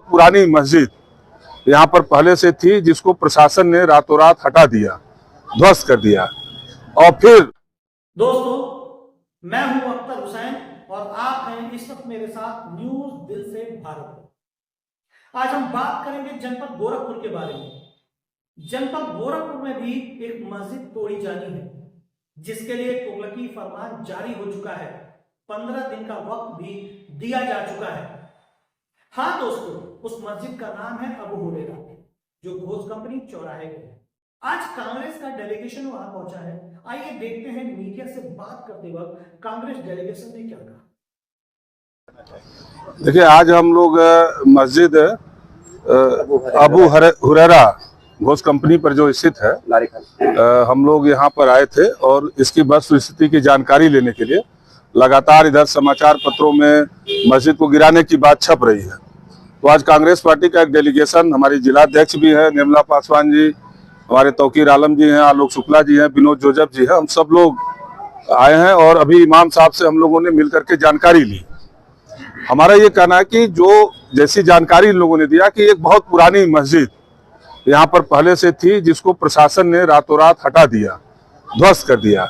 पुरानी मस्जिद यहाँ पर पहले से थी, जिसको प्रशासन ने रातों रात हटा दिया, ध्वस्त कर दिया। और फिर दोस्तों, मैं हूं अख्तर हुसैन और आप हैं इस वक्त मेरे साथ न्यूज दिल से भारत। आज हम बात करेंगे जनपद गोरखपुर के बारे में। जनपद गोरखपुर में भी एक मस्जिद तोड़ी जानी है, जिसके लिए तुगलकी फरमान जारी हो चुका है। 15 दिन का वक्त भी दिया जा चुका है। हाँ दोस्तों, उस मस्जिद का नाम है अबू हुरैरा, जो घोष कंपनी चौराहे में है। आज कांग्रेस का डेलीगेशन वहां पहुंचा है। आइए देखते हैं मीडिया से बात करते वक्त कांग्रेस डेलीगेशन ने क्या कहा। देखिए, आज हम लोग मस्जिद अबू हुरैरा घोष कंपनी पर जो स्थित है, हम लोग यहाँ पर आए थे और इसकी वस्तुस्थिति की जानकारी लेने के लिए। लगातार इधर समाचार पत्रों में मस्जिद को गिराने की बात छप रही है, तो आज कांग्रेस पार्टी का एक डेलीगेशन, हमारी जिलाध्यक्ष भी है निर्मला पासवान जी, हमारे तौकीर आलम जी हैं, आलोक शुक्ला जी हैं, विनोद जोजफ जी हैं, हम सब लोग आए हैं और अभी इमाम साहब से हम लोगों ने मिलकर के जानकारी ली। हमारा ये कहना है कि जो जैसी जानकारी इन लोगों ने दिया कि एक बहुत पुरानी मस्जिद यहाँ पर पहले से थी, जिसको प्रशासन ने रातों रात हटा दिया, ध्वस्त कर दिया।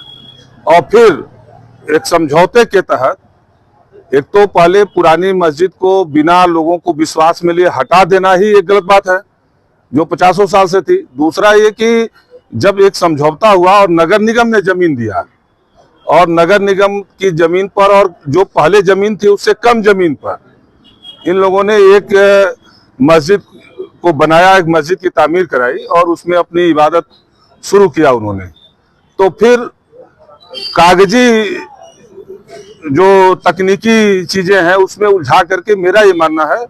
और फिर एक समझौते के तहत, एक तो पहले पुरानी मस्जिद को बिना लोगों को विश्वास में लिए हटा देना ही एक गलत बात है, जो 50 साल से थी। दूसरा ये कि जब एक समझौता हुआ और नगर निगम ने जमीन दिया, और नगर निगम की जमीन पर और जो पहले जमीन थी उससे कम जमीन पर इन लोगों ने एक मस्जिद को बनाया, एक मस्जिद की तामीर कराई और उसमें अपनी इबादत शुरू किया उन्होंने। तो फिर कागजी जो तकनीकी चीजें हैं उसमें उलझा करके मेरा ये मानना है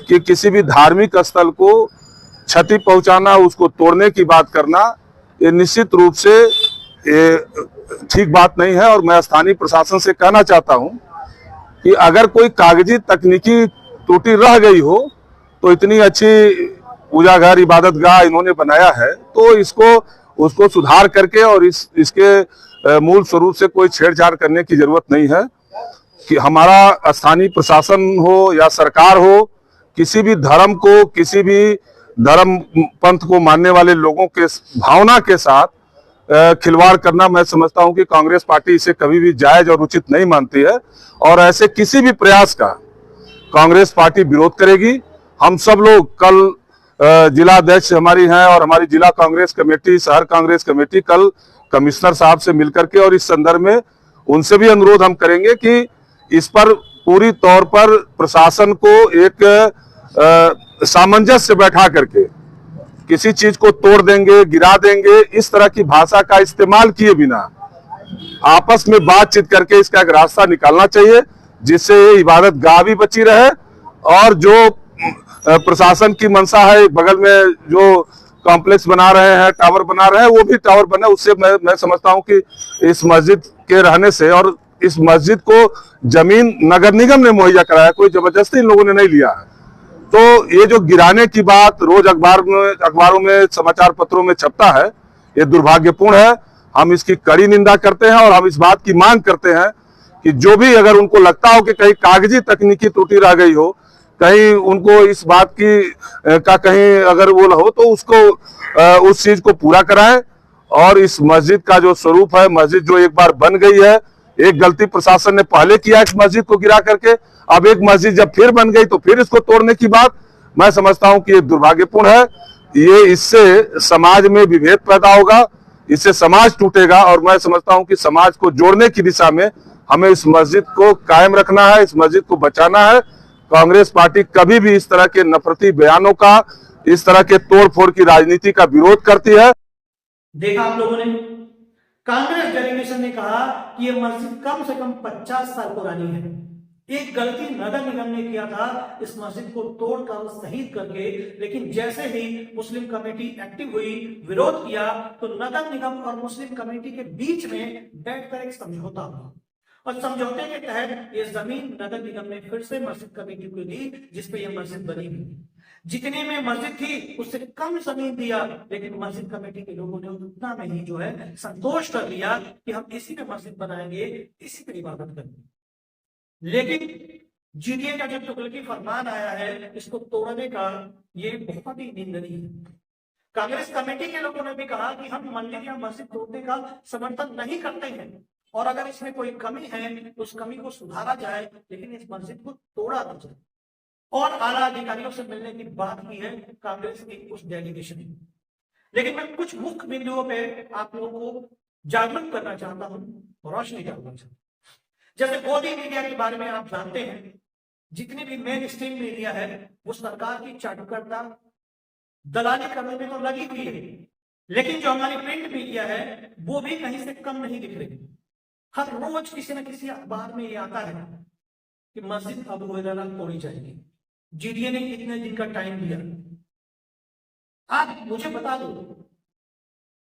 कि किसी भी धार्मिक स्थल को क्षति पहुंचाना, उसको तोड़ने की बात करना, ये निश्चित रूप से ये ठीक बात नहीं है। और मैं स्थानीय प्रशासन से कहना चाहता हूं कि अगर कोई कागजी तकनीकी त्रुटि रह गई हो, तो इतनी अच्छी पूजा घर इबादत गाह इन्होंने बनाया है, तो उसको सुधार करके और इसके मूल स्वरूप से कोई छेड़छाड़ करने की जरूरत नहीं है। कि हमारा स्थानीय प्रशासन हो या सरकार हो, किसी भी धर्म को, किसी भी धर्म पंथ को मानने वाले लोगों के भावना के साथ खिलवाड़ करना, मैं समझता हूं कि कांग्रेस पार्टी इसे कभी भी जायज और उचित नहीं मानती है, और ऐसे किसी भी प्रयास का कांग्रेस पार्टी विरोध करेगी। हम सब लोग कल जिला अध्यक्ष हमारी हैं और हमारी जिला कांग्रेस कमेटी, शहर कांग्रेस कमेटी कल कमिश्नर साहब से मिलकर के और इस संदर्भ में उनसे भी अनुरोध हम करेंगे कि इस पर पूरी तौर पर प्रशासन को एक सामंजस्य बैठा करके किसी चीज को तोड़ देंगे, गिरा देंगे, इस तरह की भाषा का इस्तेमाल किए बिना आपस में बातचीत करके इसका एक रास्ता निकालना चाहिए, जिससे ये इबादत गाह भी बची रहे और जो प्रशासन की मंशा है, बगल में जो कॉम्प्लेक्स बना रहे हैं, टावर बना रहे हैं, वो भी टावर बने। उससे मैं समझता हूं कि इस मस्जिद के रहने से, और इस मस्जिद को जमीन नगर निगम ने मुहैया कराया, कोई जबरदस्ती इन लोगों ने नहीं लिया है। तो ये जो गिराने की बात रोज अखबारों में समाचार पत्रों में छपता है, ये दुर्भाग्यपूर्ण है। हम इसकी कड़ी निंदा करते हैं और हम इस बात की मांग करते हैं कि जो भी अगर उनको लगता हो कि कहीं कागजी तकनीकी त्रुटि रह गई हो, कहीं उनको इस बात की का कहीं अगर वो हो, तो उसको उस चीज को पूरा कराएं। और इस मस्जिद का जो स्वरूप है, मस्जिद जो एक बार बन गई है, एक गलती प्रशासन ने पहले किया इस मस्जिद को गिरा करके, अब एक मस्जिद जब फिर बन गई तो फिर इसको तोड़ने की बात, मैं समझता हूं कि ये दुर्भाग्यपूर्ण है। ये इससे समाज में विभेद पैदा होगा, इससे समाज टूटेगा, और मैं समझता हूं कि समाज को जोड़ने की दिशा में हमें इस मस्जिद को कायम रखना है, इस मस्जिद को बचाना है। कांग्रेस पार्टी कभी भी इस तरह के नफरती बयानों का, इस तरह के तोड़फोड़ की राजनीति का विरोध करती है। देखा आप लोगों ने, कांग्रेस डेलीगेशन ने कहा कि यह मस्जिद कम से कम 50 साल पुरानी है। एक गलती नगर निगम ने किया था इस मस्जिद को तोड़कर शहीद करके, लेकिन जैसे ही मुस्लिम कमेटी एक्टिव हुई, विरोध किया, तो नगर निगम और मुस्लिम कमेटी के बीच में बैठकर एक समझौता हुआ और समझौते के तहत ये जमीन नगर निगम ने फिर से मस्जिद कमेटी को दी, जिसपे यह मस्जिद बनी हुई। जितने में मस्जिद थी उससे कम जमीन दिया, लेकिन मस्जिद कमेटी के लोगों ने उतना में ही जो है संतोष कर लिया कि हम इसी पे मस्जिद बनाएंगे, इसी पे इबादत करेंगे। लेकिन जीडीए का जो तुगलकी फरमान आया है, इसको तोड़ने का ये बहुत ही निंदनीय है। कांग्रेस कमेटी के लोगों ने भी कहा कि हम मंदिर या मस्जिद तोड़ने का समर्थन नहीं करते हैं, और अगर इसमें कोई कमी है तो उस कमी को सुधारा जाए, लेकिन इस मस्जिद को तोड़ा ना जाए। और आला अधिकारियों से मिलने की बात की है कांग्रेस की उस डेलीगेशन ने। लेकिन मैं कुछ मुख्य बिंदुओं पे आप लोगों को जागरूक करना चाहता हूं, रोशनी डालना चाहता हूं। जैसे गोदी मीडिया के बारे में आप जानते हैं, जितनी भी मेन स्ट्रीम मीडिया है वो सरकार की चाटुकरता दलाली करने में तो लगी हुई है, लेकिन जो हमारी प्रिंट मीडिया है वो भी कहीं से कम नहीं दिख रही। हर रोज किसी न किसी अखबार में ये आता है कि मस्जिद अबू हुरैरा तोड़ी जाएगी, जीडीए ने इतने दिन का टाइम दिया। आप मुझे बता दो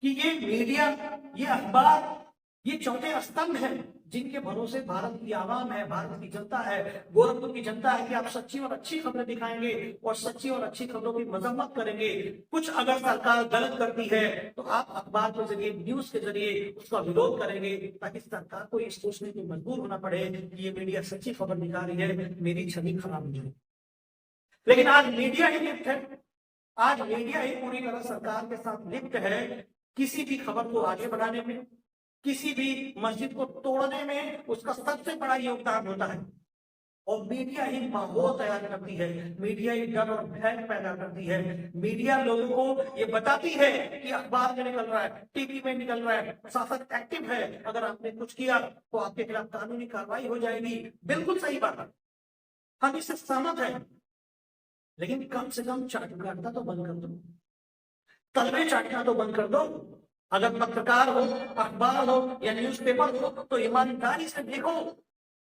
कि ये मीडिया, ये अखबार, ये चौथे स्तंभ है जिनके भरोसे भारत की आवाम है, भारत की जनता है, गोरखपुर की जनता है कि आप सच्ची और अच्छी खबरें दिखाएंगे और सच्ची और अच्छी खबरों की मजम्मत करेंगे। कुछ अगर सरकार गलत करती है तो आप अखबार के जरिए, न्यूज के जरिए उसका विरोध करेंगे, ताकि सरकार को ये सोचने की मजबूर होना पड़े कि ये मीडिया सच्ची खबर दिखा रही है, मेरी छवि खराब हो जाए। लेकिन आज मीडिया ही लिप्त है, आज मीडिया ही पूरी तरह सरकार के साथ लिप्त है किसी भी खबर को आगे बढ़ाने में, किसी भी मस्जिद को तोड़ने में उसका सबसे बड़ा योगदान होता है। और मीडिया ही माहौल तैयार करती है, मीडिया ही डर और भय पैदा करती है। मीडिया लोगों को ये बताती है कि अखबार में निकल रहा है, टीवी में निकल रहा है, प्रशासन एक्टिव है, अगर आपने कुछ किया तो आपके खिलाफ कानूनी कार्रवाई हो जाएगी। बिल्कुल सही बात है, हम इससे सहमत हैं, लेकिन कम से कम चाटुकारिता तो बंद कर दो, तलवे चाटना तो बंद कर दो। अगर पत्रकार हो, अखबार हो या न्यूज़पेपर हो तो ईमानदारी से देखो,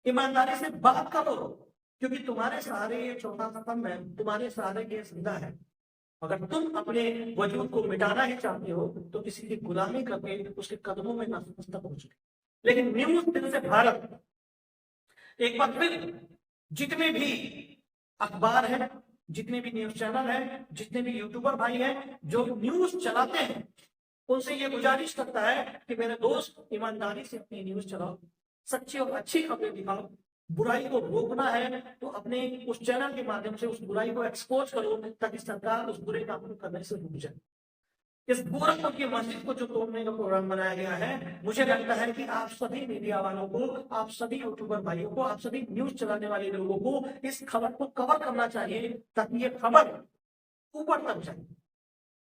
ईमानदारी से बात करो, क्योंकि तुम्हारे सहारे ये चौथा स्तंभ है, तुम्हारे सहारे ये जिंदा है। अगर तुम अपने वजूद को मिटाना ही चाहते हो तो किसी की गुलामी करके उसके कदमों में नतमस्तक हो चुके। लेकिन न्यूज दिल से भारत एक बार फिर जितने भी अखबार है, जितने भी न्यूज चैनल है, जितने भी यूट्यूबर भाई हैं जो न्यूज चलाते हैं, उनसे ये गुजारिश करता है कि मेरे दोस्त ईमानदारी से अपनी न्यूज चलाओ, सच्ची और अच्छी खबरें दिखाओ। बुराई को रोकना है तो अपने उस चैनल के माध्यम से उस बुराई को एक्सपोज करो, ताकि सरकार उस बुरे काम को करने से रुक जाए। इस गोरखपुर की मस्जिद को जो तोड़ने का प्रोग्राम बनाया गया है, मुझे लगता है कि आप सभी मीडिया वालों को, आप सभी यूट्यूबर भाइयों को, आप सभी न्यूज चलाने वाले लोगों को इस खबर को कवर करना चाहिए, ताकि ये खबर ऊपर तक जाए।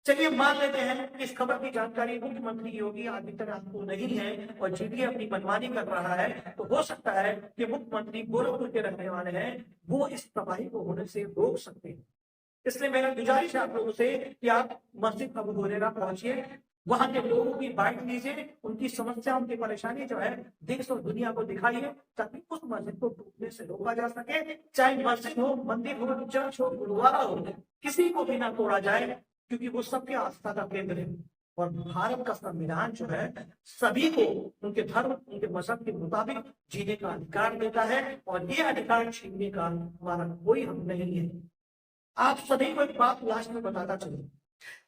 चलिए मान लेते हैं कि इस खबर की जानकारी मुख्यमंत्री योगी आदित्यनाथ आपको नहीं है और जीडीए अपनी मनमानी कर रहा है, तो हो सकता है कि मुख्यमंत्री गोरखपुर के रहने वाले हैं, वो इस तबाही को होने से रोक सकते हैं। इसलिए मेरा गुजारिश है आप लोगों से कि आप मस्जिद अबू हुरैरा पहुंचिए, वहां के लोगों की बाइट लीजिए, उनकी समस्या, उनकी परेशानी जो है देश और दुनिया को दिखाइए, ताकि उस मस्जिद को टूटने से रोका जा सके। चाहे मस्जिद हो, मंदिर हो, चर्च हो, गुरुद्वारा हो, किसी को भी ना तोड़ा जाए, क्योंकि वो सबके आस्था का केंद्र है। और भारत का संविधान जो है सभी को उनके धर्म, उनके मजहब के मुताबिक जीने का अधिकार देता है, और ये अधिकार छीनने का हमारा कोई हक नहीं है। आप सभी को एक बात लास्ट में बताता चलूं,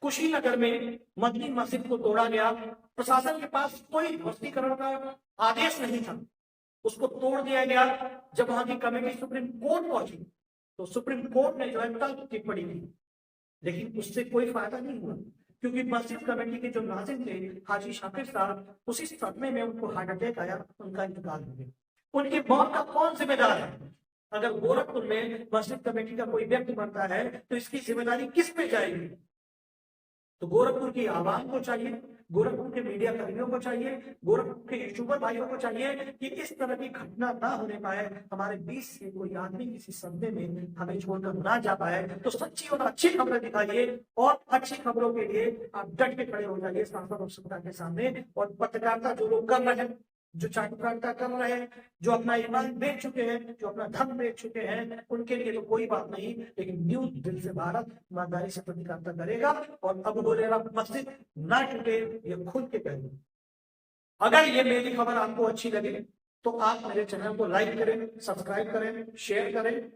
कुशीनगर में मदनी मस्जिद को तोड़ा गया, प्रशासन के पास कोई ध्वस्तीकरण का आदेश नहीं था, उसको तोड़ दिया गया। जब वहां की कमेटी सुप्रीम कोर्ट पहुंची तो सुप्रीम कोर्ट ने जो है तल्ख टिप्पणी की, लेकिन उससे कोई फायदा नहीं हुआ, क्योंकि मस्जिद कमेटी के जो नाज़िम थे हाजी शाकिर साहब, उसी सदमे में उनको हार्ट अटैक आया, उनका इंतकाल हो गया। उनकी मौत का कौन जिम्मेदार है? अगर गोरखपुर में मस्जिद कमेटी का कोई व्यक्ति मरता है तो इसकी जिम्मेदारी किस पे जाएगी? तो गोरखपुर की आवाम को चाहिए, गोरखपुर के मीडिया कर्मियों को चाहिए, गोरखपुर के यूट्यूबर भाइयों को चाहिए कि इस तरह की घटना ना होने पाए, हमारे बीच से कोई आदमी किसी सदमे में हमें छोड़कर ना जा पाए। तो सच्ची और अच्छी खबरें दिखाइए, और अच्छी खबरों के लिए आप डट के खड़े हो जाइए सांसद और सत्ता के सामने। और पत्रकारिता जो लोग कर रहे हैं, जो चाटुकारिता कर रहे हैं, जो अपना ईमान बेच चुके हैं, जो अपना धन बेच चुके हैं, उनके लिए तो कोई बात नहीं, लेकिन न्यूज दिल से भारत ईमानदारी से पत्रकारिता करेगा और अबू हुरैरा मस्जिद ना टूटे, ये खुद के कहेंगे। अगर ये मेरी खबर आपको अच्छी लगे तो आप मेरे चैनल को लाइक करें, सब्सक्राइब करें, शेयर करें